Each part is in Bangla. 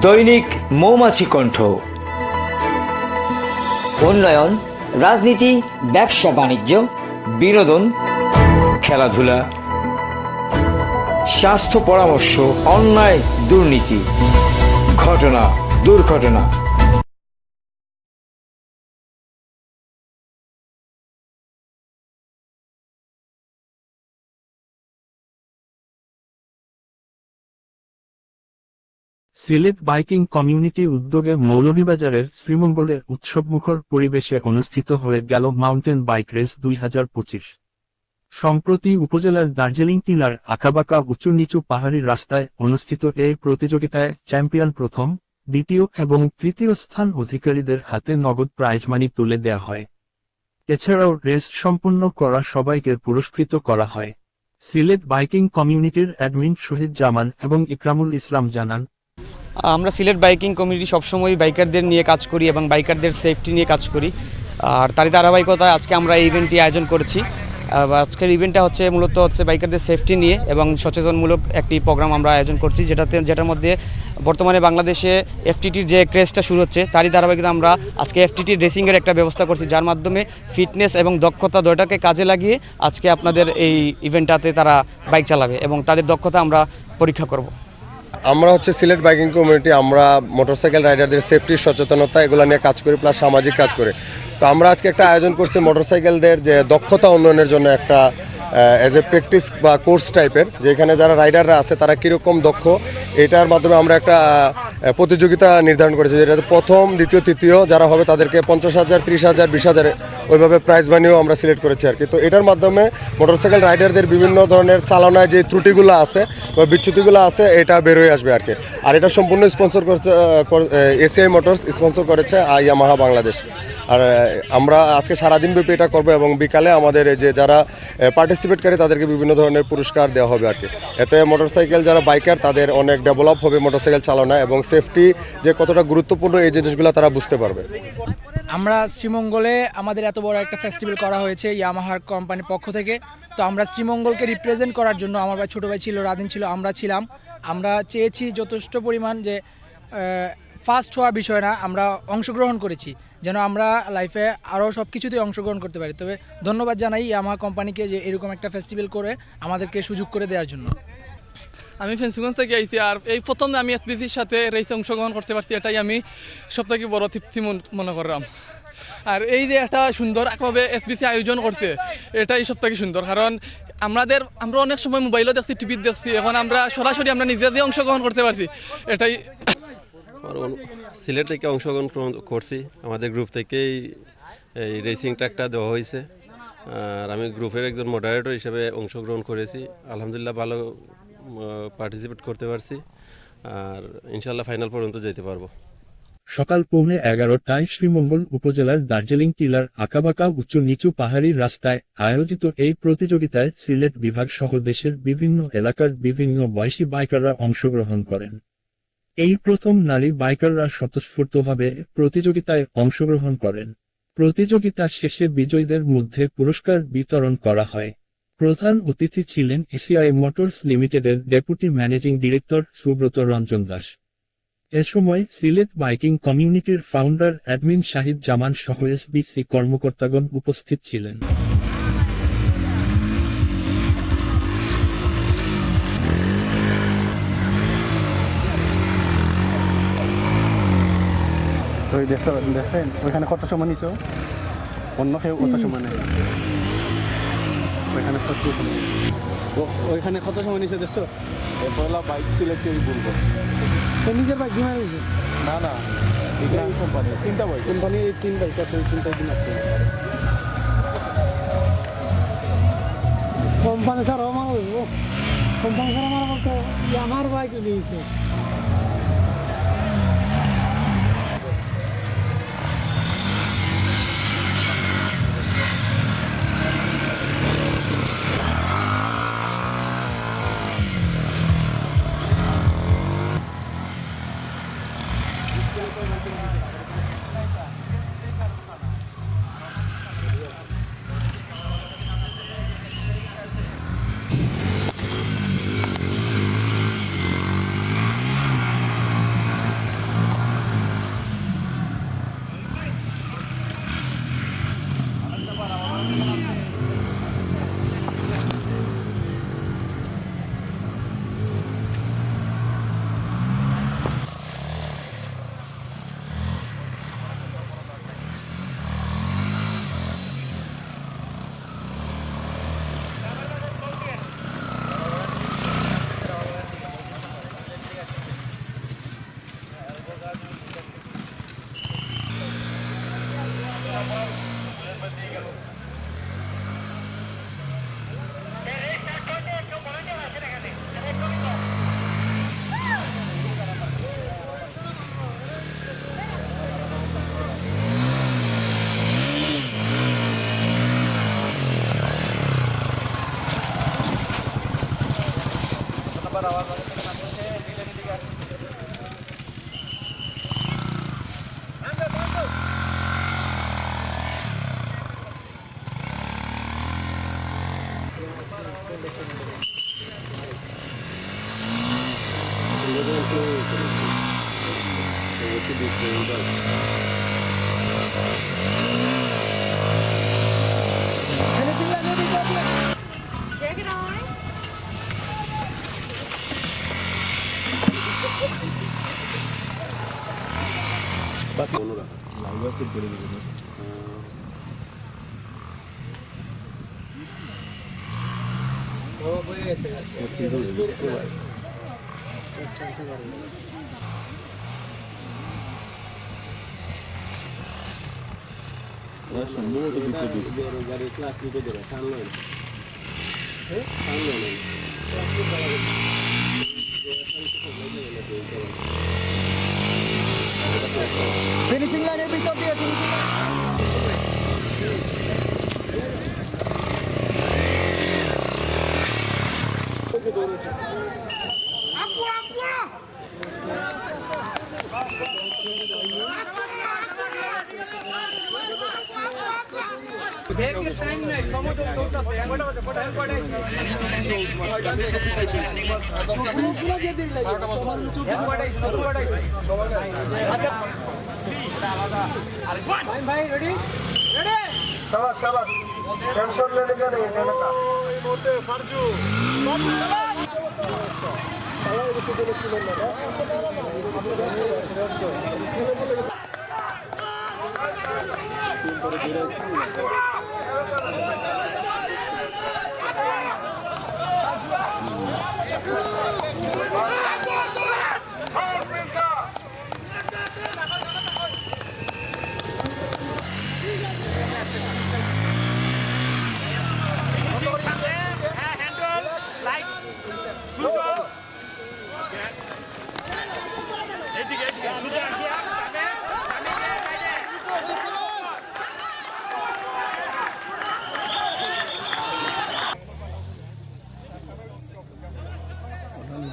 দৈনিক মৌমাছি কণ্ঠ। উন্নয়ন, রাজনীতি, ব্যবসা বাণিজ্য, বিনোদন, খেলাধুলা, স্বাস্থ্য পরামর্শ, অন্যায়, দুর্নীতি, ঘটনা, দুর্ঘটনা। সিলেট বাইকিং কমিউনিটি উদ্যোগে মৌলভীবাজারের শ্রীমঙ্গলে উৎসবমুখর পরিবেশে অনুষ্ঠিত হয়ে গেল মাউন্টেন বাইক রেস 2025। সম্প্রতি উপজেলার দার্জিলিং টিলার আঁকাবাঁকা উঁচু নিচু পাহাড়ি রাস্তায় অনুষ্ঠিত এই প্রতিযোগিতায় চ্যাম্পিয়ন প্রথম, দ্বিতীয় এবং তৃতীয় স্থান অধিকারীদের হাতে নগদ প্রাইজ মানি তুলে দেয়া হয়। এছাড়াও রেস সম্পন্ন করা সবাইকে পুরস্কৃত করা হয়। সিলেট বাইকিং কমিউনিটির অ্যাডমিন শহীদ জামান এবং ইকরামুল ইসলাম জানান, আমরা সিলেট বাইকিং কমিউনিটি সবসময় বাইকারদের নিয়ে কাজ করি এবং বাইকারদের সেফটি নিয়ে কাজ করি। আর তারই ধারাবাহিকতায় আজকে আমরা এই ইভেন্টটি আয়োজন করেছি। আজকের ইভেন্টটা মূলত বাইকারদের সেফটি নিয়ে এবং সচেতনমূলক একটি প্রোগ্রাম আমরা আয়োজন করছি, যেটার মধ্যে বর্তমানে বাংলাদেশে এফটিটির যে ক্রেজটা শুরু হচ্ছে তারই ধারাবাহিকতা আমরা আজকে এফটিটির রেসিংয়ের একটা ব্যবস্থা করছি, যার মাধ্যমে ফিটনেস এবং দক্ষতা দুটোকে কাজে লাগিয়ে আজকে আপনাদের এই ইভেন্টটাতে তারা বাইক চালাবে এবং তাদের দক্ষতা আমরা পরীক্ষা করব। আমরা সিলেট বাইকিং কমিউনিটি, আমরা মোটরসাইকেল রাইডারদের সেফটির সচেতনতা এগুলো নিয়ে কাজ করি, প্লাস সামাজিক কাজ করি। তো আমরা আজকে একটা আয়োজন করছি মোটরসাইকেলদের যে দক্ষতা উন্নয়নের জন্য একটা অ্যাজ এ প্র্যাকটিস বা কোর্স টাইপের, যেখানে যারা রাইডাররা আছে তারা কীরকম দক্ষ, এটার মাধ্যমে আমরা একটা প্রতিযোগিতা নির্ধারণ করেছি, যেটা প্রথম, দ্বিতীয়, তৃতীয় যারা হবে তাদেরকে 50,000, 30,000, 20,000 ওইভাবে প্রাইজ মানিও আমরা সিলেক্ট করেছি আর কি। তো এটার মাধ্যমে মোটরসাইকেল রাইডারদের বিভিন্ন ধরনের চালনায় যে ত্রুটিগুলো আছে বা বিচ্যুতিগুলো আছে এটা বেরোয় আসবে আর কি। আর এটা সম্পূর্ণ স্পন্সর করছে এসিআই মোটরস, স্পন্সর করেছে ইয়ামাহা বাংলাদেশ। আর আমরা আজকে সারাদিন ব্যাপী এটা করবো এবং বিকালে আমাদের যে যারা পার্টিসিপেটকারী তাদেরকে বিভিন্ন ধরনের পুরস্কার দেওয়া হবে আর কি। এতে মোটরসাইকেল যারা বাইকার তাদের অনেক ডেভেলপ হবে মোটরসাইকেল চালনা, এবং সেফটি যে কতটা গুরুত্বপূর্ণ এই জিনিসগুলো তারা বুঝতে পারবে। আমরা শ্রীমঙ্গলে আমাদের এত বড় একটা ফেস্টিভ্যাল করা হয়েছে ইয়ামাহার কোম্পানির পক্ষ থেকে। তো আমরা শ্রীমঙ্গলকে রিপ্রেজেন্ট করার জন্য, আমার ভাই ছোটো ভাই ছিল, রাদিন ছিল, আমরা ছিলাম। আমরা চেয়েছি যথেষ্ট পরিমাণ যে ফার্স্ট হওয়ার বিষয় না, আমরা অংশগ্রহণ করেছি যেন আমরা লাইফে আরও সব কিছুতেই অংশগ্রহণ করতে পারি। তবে ধন্যবাদ জানাই ইয়ামাহা কোম্পানিকে যে এরকম একটা ফেস্টিভ্যাল করে আমাদেরকে সুযোগ করে দেওয়ার জন্য। আমি ফেন্সিগঞ্জ থেকে আইছি, আর এই প্রথম আমি এসবিসির সাথে রেসে অংশগ্রহণ করতে পারছি, এটাই আমি সবথেকে বড় তৃপ্তি মনে করলাম। আর এই যে একটা সুন্দর একভাবে এসবিসি আয়োজন করছে, এটাই সবথেকে সুন্দর। কারণ আমরা অনেক সময় মোবাইলও দেখছি, টিভি দেখছি, এখন আমরা সরাসরি আমরা নিজেদের অংশগ্রহণ করতে পারছি, এটাই। সিলেট থেকে অংশগ্রহণ করছি, আমাদের গ্রুপ থেকেই এই রেসিং ট্র্যাকটা দেওয়া হয়েছে, আর আমি গ্রুপের একজন মডারেটর হিসেবে অংশগ্রহণ করেছি। আলহামদুলিল্লাহ ভালো পার্টিসিপেট করতে পারছি, আর ইনশাল্লাহ ফাইনাল পর্যন্ত যেতে পারবো। সকাল 11:15টায় শ্রীমঙ্গল উপজেলার দার্জিলিং টিলার আঁকাবাঁকা উঁচু নিচু পাহাড়ি রাস্তায় আয়োজিত এই প্রতিযোগিতায় সিলেট বিভাগ সহ দেশের বিভিন্ন এলাকার বিভিন্ন বয়সী বাইকাররা অংশগ্রহণ করেন। এই প্রথম নারী বাইকাররা স্বতঃস্ফূর্তভাবে প্রতিযোগিতায় অংশগ্রহণ করেন। প্রতিযোগিতা শেষে বিজয়ীদের মধ্যে পুরস্কার বিতরণ করা হয়। প্রধান অতিথি ছিলেন এসিআই মোটরস লিমিটেডের deputy managing director Subrata Ranjan Das. এ সময় সিলেট বাইকিং কমিউনিটির ফাউন্ডার অ্যাডমিন শাহিদ জামান সহ এসবিসি কর্মকর্তাগণ উপস্থিত ছিলেন। দেখেন ওইখানে কত সময় নিছ, অন্য কেউ কত সময় নেই, ওইখানে কত সময় নিছে দেখছো। পয়লা বাইক ছিল কেউ বলবো, নিজের বাইক বিমার হয়েছে না না এটা কোম্পানি, তিনটা বাইক, কোম্পানি 3 বাইক আছে, ওই 3টাই দিন আছে কোম্পানি স্যার। আমার কোম্পানি স্যার আমার বলতো আমার বাইক নিয়েছে। সম্ভবত ভিতরে ঢুকছে ফিনিশিং লাইনের ভিতর দিয়ে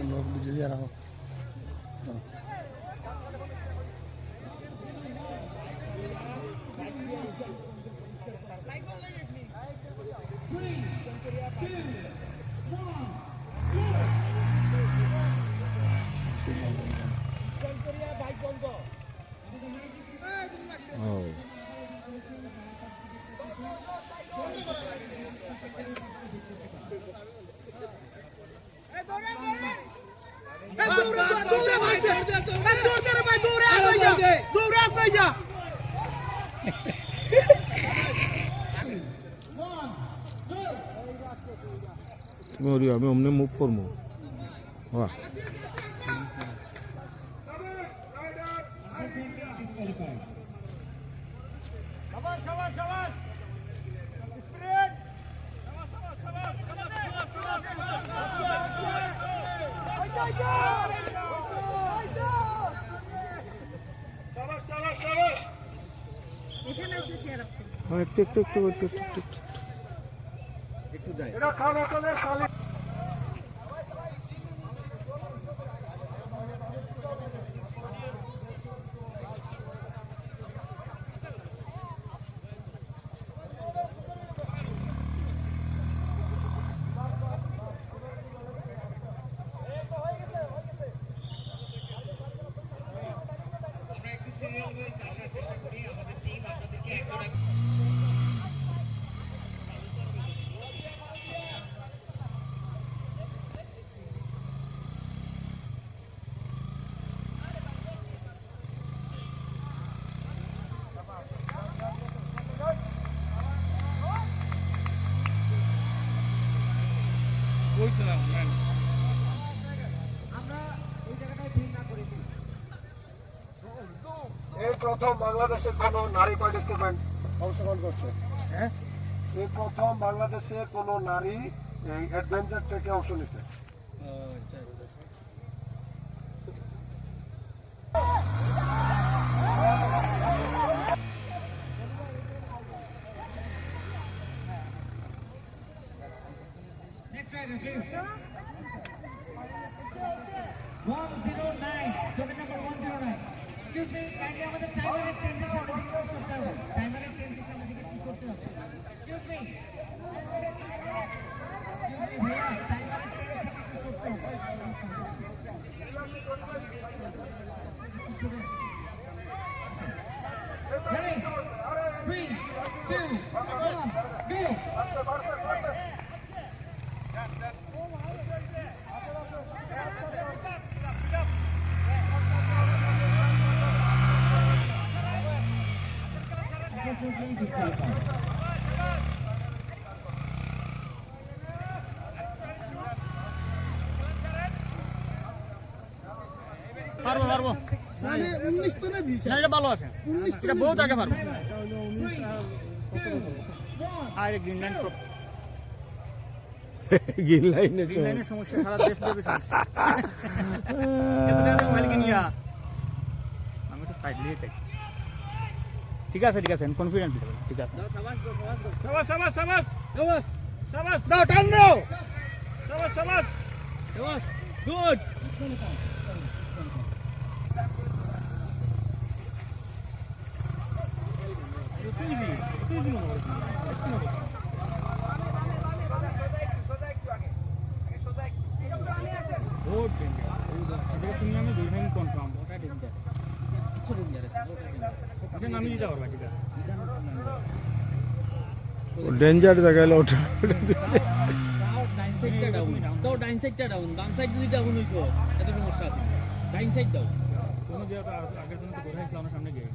लोग बुझे जा रहा हो তুমি আমি অমনে মুভ করবো বাহ একটু একটু একটু একটু একটু একটু যাই এই প্রথম বাংলাদেশের কোন নারী পার্টিসিপেন্ট অংশগ্রহণ করছে হ্যাঁ এই প্রথম বাংলাদেশে কোন নারী এই অ্যাডভেঞ্চার ট্রেকে অংশ নিছে পারবো পারবো মানে 19 তো না 20 এটা ভালো আছে এটা বহুত আগে পারবো আর গ্রিন লাইন গ্রিন লাইনে গ্রিন লাইনের সমস্যা সারা দেশ ব্যাপী সমস্যা এতটা মালিক নিয়া আমি তো সাইড লিয়ে থাকি ঠিক আছে কনফিডেন্ট ঠিক আছে সাবাস সাবাস সাবাস সাবাস সাবাস দাও টান দাও সাবাস সাবাস সাবাস গুড তুমি আমি দুই মিনিট কনফার্ম ওটা ডেঞ্জার কিছু ডেঞ্জার আছে নামি দিতে পারবা ঠিক আছে ডেঞ্জার জায়গায় ওঠা ডাইন সাইডটা ডাউন ডান সাইড যদি ডাউন হইতো এত সমস্যা আছে ডাইন সাইড দাও তুমি যে আগের দিন তো ঘুরে আমার সামনে গিয়ে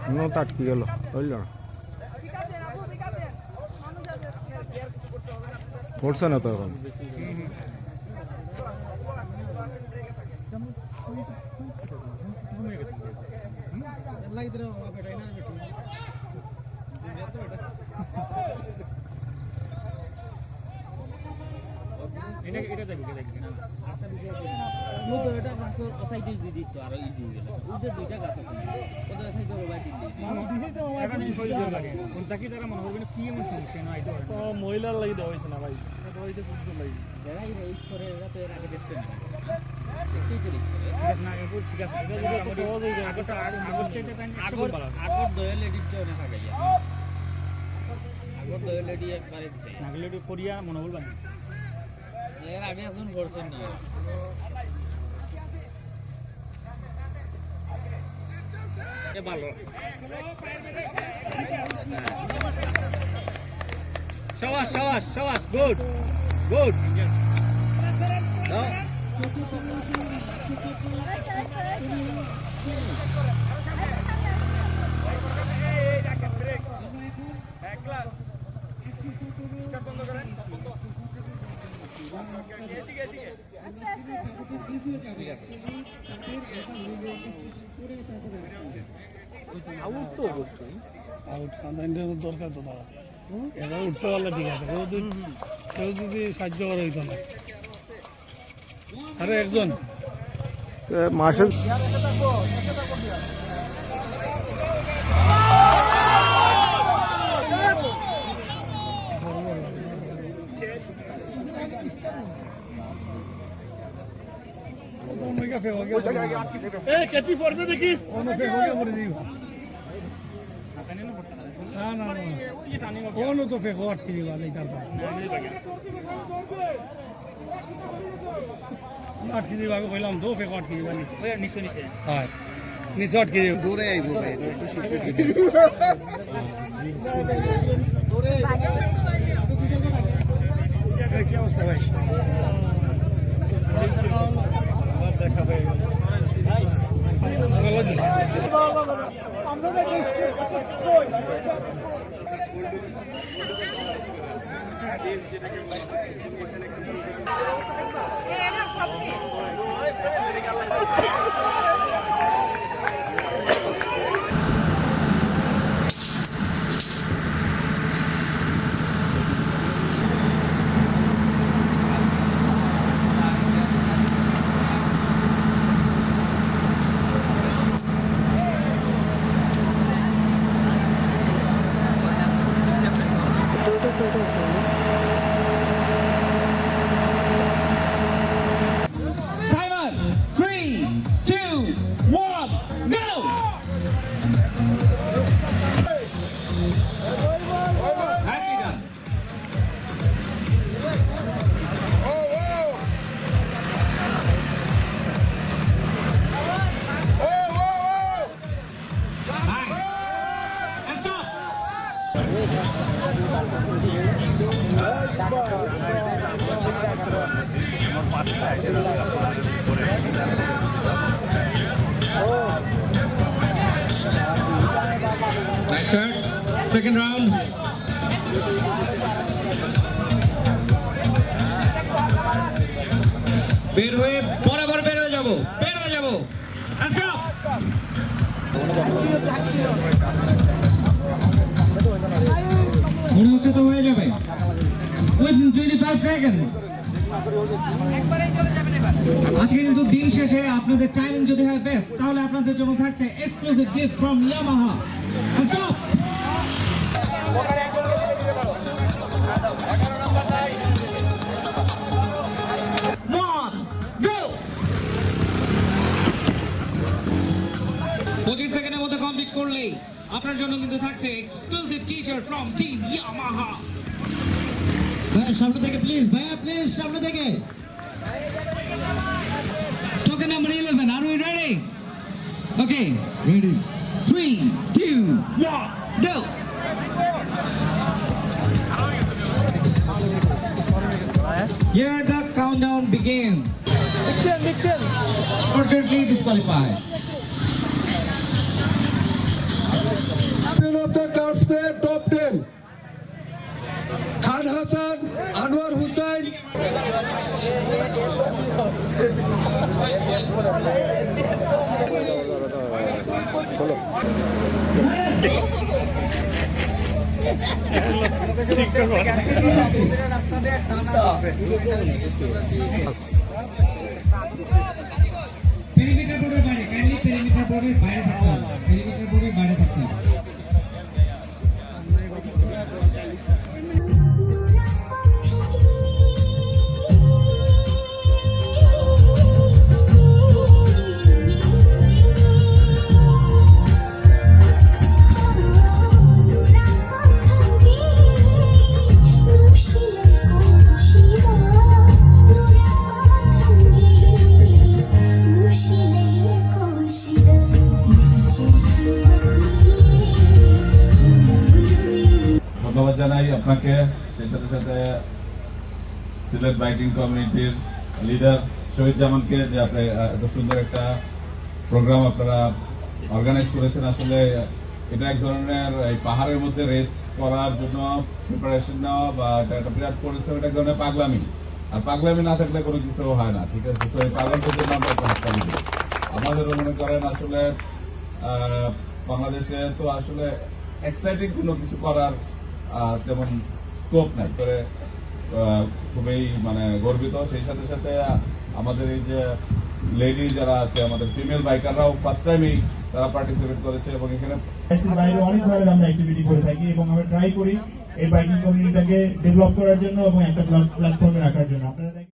নো তাটকি গেল হইল না পড়ছে না তো এখন এটা দেখি না আটটা ভিডিও তো এটা মাত্র সাইডে দিয়ে দিত আর ইজি হয়ে গেল ওদের দুইটা গাছ আছে ওদের সাইডে মোবাইল দিলে এখন এই হইল লাগে কোন তাকি তারা মনে হবে কি এমন সমস্যা না আইতো তো মহিলার লাগি দেওয়া হইছে না ভাই এটা তো হইতে বুঝতে লাগি যারাই রেস করে এরা তো এর আগে দেখছে না দেখতেই তো রেস করে না এরপর ঠিক আছে এটা যদি আমাদের সহজ হয়ে যায় আগটা আগর চাইতে টাইম আগর দয়াল এডিট তো অনেক আগে আগর দয়াল এডিট একবারে দিছে নাগলেডি কোরিয়া মনে হল বানি এর আগে এখন করছেন না এ ভালো শাবাশ শাবাশ শাবাশ গুড গুড দাও এক গ্লাস স্টার্ট বন্ধ করেন এদিকে এদিকে আউট তো অবশ্যই আউট কান্দাইন্ডের দরকার তো তারা এবার উঠতে পারলে ঠিক আছে কেউ যদি সাহায্য করে হইতো না আরে একজন মাসে কেটি পড়বে দেখিস না না না তো ফেকো আটকে দিবা নেই তারপর আটকে দিবা কইলাম তো ফেকো আটকে দিবা নিচে নিচে হয় নিচে আটকে দিবা দৌড়ে আইবো ভাই কি অবস্থা ভাই দেখা হয়ে গেল মনে হচ্ছে তো হয়ে যাবে উইদিন 25 সেকেন্ড। আজকে কিন্তু দিন শেষে আপনাদের টাইমিং যদি হয় বেস্ট, তাহলে আপনাদের জন্য থাকছে exclusive gift from Yamaha. Stop. পঁচিশ সেকেন্ডের মধ্যে কমপ্লিট করলেই আপনার জন্য কিন্তু থাকছে exclusive T shirt from team Yamaha. ভাইয়া সামনে থেকে প্লিজ, ভাইয়া প্লিজ সামনে থেকে। টোকেন নাম্বার 11, আর we ready? Okay, ready. 3, 2, 1, go. Here the countdown begins. Unfortunately disqualified. of the Cups top 10 Khan Hassan, Anwar Hussain. Perimeter বোর্ডের বাইরে, কাইন্ডলি পেরিমিটার বোর্ডের বাইরে থাকতে হবে। পেরিমিটার বোর্ডের বাইরে থাকতে হবে। ধন্যবাদ জানাই আপনাকে, সেই সাথে সাথে সিলেট বাইকিং কমিউনিটির লিডার শহীদ জামানকে, যে আপনি এত সুন্দর একটা প্রোগ্রাম আপনারা অর্গানাইজ করেছেন। আসলে এটা এক ধরনের এই পাহাড়ের মধ্যে রেস করার জন্য প্রিপারেশন নেওয়া বা একটা বিরাট পরিশ্রম, এটা এক ধরনের পাগলামি। আর পাগলামি না থাকলে কোনো কিছু হয় না, ঠিক আছে? তো এই পাগলামির জন্য আমরা একটা হাততালি দিই। আমাদেরও মনে করেন আসলে বাংলাদেশে তো আসলে এক্সাইটিং কোনো কিছু করার তেমন স্কোপ নাই করে, খুবই গর্বিত। সেই সাথে সাথে আমাদের এই যে লেডি যারা আছে, আমাদের ফিমেল বাইকাররাও ফার্স্ট টাইমই তারা পার্টিসিপেট করেছে এবং এখানে বাইরে অনেক ধরনের আমরা অ্যাক্টিভিটি করে থাকি এবং আমরা ট্রাই করি এই বাইকিং কমিউনিটিটাকে ডেভেলপ করার জন্য এবং একটা প্ল্যাটফর্মে রাখার জন্য। আপনারা